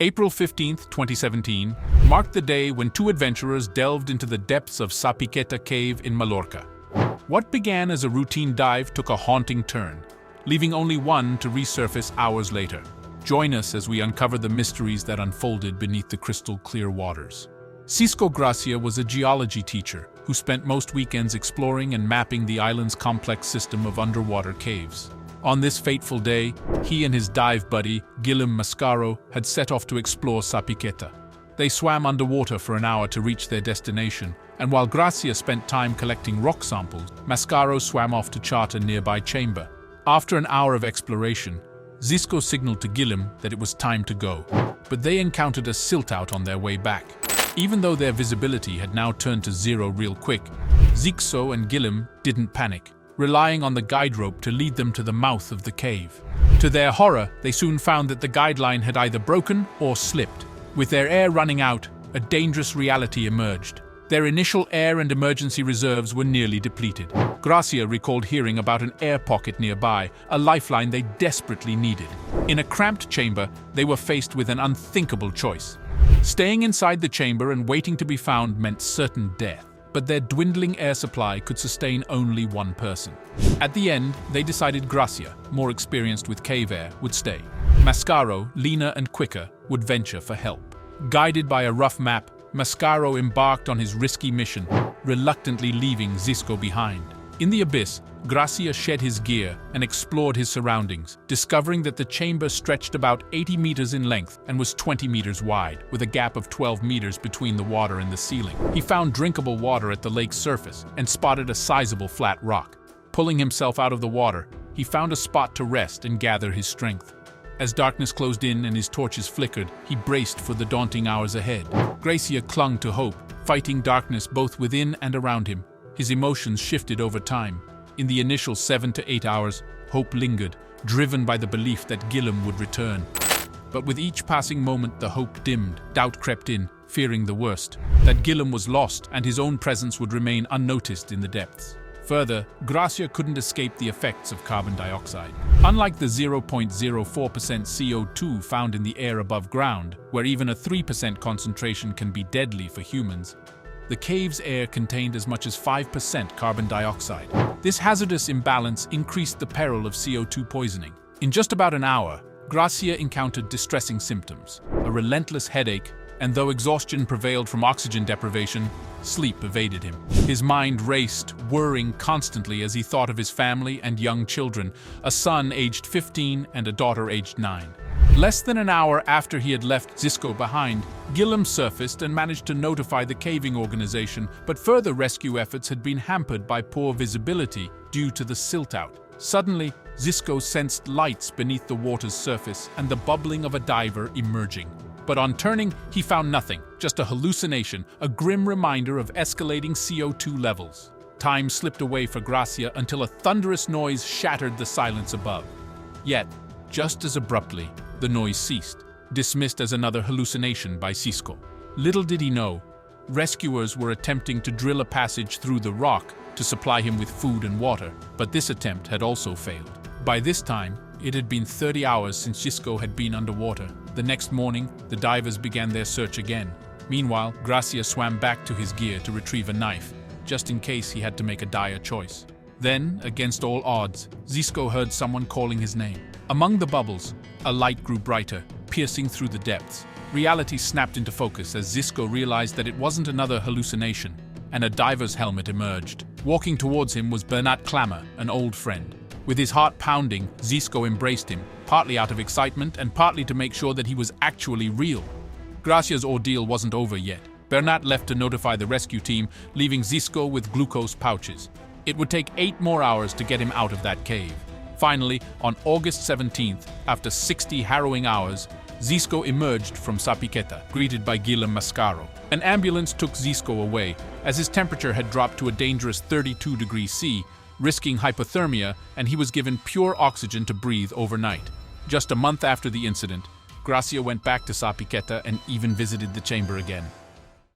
April 15, 2017, marked the day when two adventurers delved into the depths of Sa Piqueta cave in Mallorca. What began as a routine dive took a haunting turn, leaving only one to resurface hours later. Join us as we uncover the mysteries that unfolded beneath the crystal-clear waters. Xisco was a geology teacher who spent most weekends exploring and mapping the island's complex system of underwater caves. On this fateful day, he and his dive buddy, Mascaro, had set off to explore Sa Piqueta. They swam underwater for an hour to reach their destination, and while Gracia spent time collecting rock samples, Mascaro swam off to chart a nearby chamber. After an hour of exploration, Xisco signaled to Gillam that it was time to go, but they encountered a silt-out on their way back. Even though their visibility had now turned to zero real quick, Xisco and Gillam didn't panic, relying on the guide rope to lead them to the mouth of the cave. To their horror, they soon found that the guideline had either broken or slipped. With their air running out, a dangerous reality emerged. Their initial air and emergency reserves were nearly depleted. Gracia recalled hearing about an air pocket nearby, a lifeline they desperately needed. In a cramped chamber, they were faced with an unthinkable choice. Staying inside the chamber and waiting to be found meant certain death, but their dwindling air supply could sustain only one person. At the end, they decided Gracia, more experienced with cave air, would stay. Mascaro, leaner and quicker, would venture for help. Guided by a rough map, Mascaro embarked on his risky mission, reluctantly leaving Xisco behind. In the abyss, Gracia shed his gear and explored his surroundings, discovering that the chamber stretched about 80 meters in length and was 20 meters wide, with a gap of 12 meters between the water and the ceiling. He found drinkable water at the lake's surface and spotted a sizable flat rock. Pulling himself out of the water, he found a spot to rest and gather his strength. As darkness closed in and his torches flickered, he braced for the daunting hours ahead. Gracia clung to hope, fighting darkness both within and around him. His emotions shifted over time. In the initial 7 to 8 hours, hope lingered, driven by the belief that Gillam would return. But with each passing moment, the hope dimmed. Doubt crept in, fearing the worst, that Gillam was lost and his own presence would remain unnoticed in the depths. Further, Gracia couldn't escape the effects of carbon dioxide. Unlike the 0.04% CO2 found in the air above ground, where even a 3% concentration can be deadly for humans, the cave's air contained as much as 5% carbon dioxide. This hazardous imbalance increased the peril of CO2 poisoning. In just about an hour, Gracia encountered distressing symptoms, a relentless headache, and though exhaustion prevailed from oxygen deprivation, sleep evaded him. His mind raced, whirring constantly as he thought of his family and young children, a son aged 15 and a daughter aged 9. Less than an hour after he had left Xisco behind, Gillam surfaced and managed to notify the caving organization, but further rescue efforts had been hampered by poor visibility due to the silt-out. Suddenly, Xisco sensed lights beneath the water's surface and the bubbling of a diver emerging. But on turning, he found nothing, just a hallucination, a grim reminder of escalating CO2 levels. Time slipped away for Gracia until a thunderous noise shattered the silence above. Yet, just as abruptly, the noise ceased, dismissed as another hallucination by Xisco. Little did he know, rescuers were attempting to drill a passage through the rock to supply him with food and water, but this attempt had also failed. By this time, it had been 30 hours since Xisco had been underwater. The next morning, the divers began their search again. Meanwhile, Gracia swam back to his gear to retrieve a knife, just in case he had to make a dire choice. Then, against all odds, Xisco heard someone calling his name. Among the bubbles, a light grew brighter, piercing through the depths. Reality snapped into focus as Xisco realized that it wasn't another hallucination, and a diver's helmet emerged. Walking towards him was Bernat Clammer, an old friend. With his heart pounding, Xisco embraced him, partly out of excitement and partly to make sure that he was actually real. Gracia's ordeal wasn't over yet. Bernat left to notify the rescue team, leaving Xisco with glucose pouches. It would take 8 more hours to get him out of that cave. Finally, on August 17th, after 60 harrowing hours, Xisco emerged from Sa Piqueta, greeted by Mascaro. An ambulance took Xisco away, as his temperature had dropped to a dangerous 32 degrees C, risking hypothermia, and he was given pure oxygen to breathe overnight. Just a month after the incident, Gracia went back to Sa Piqueta and even visited the chamber again.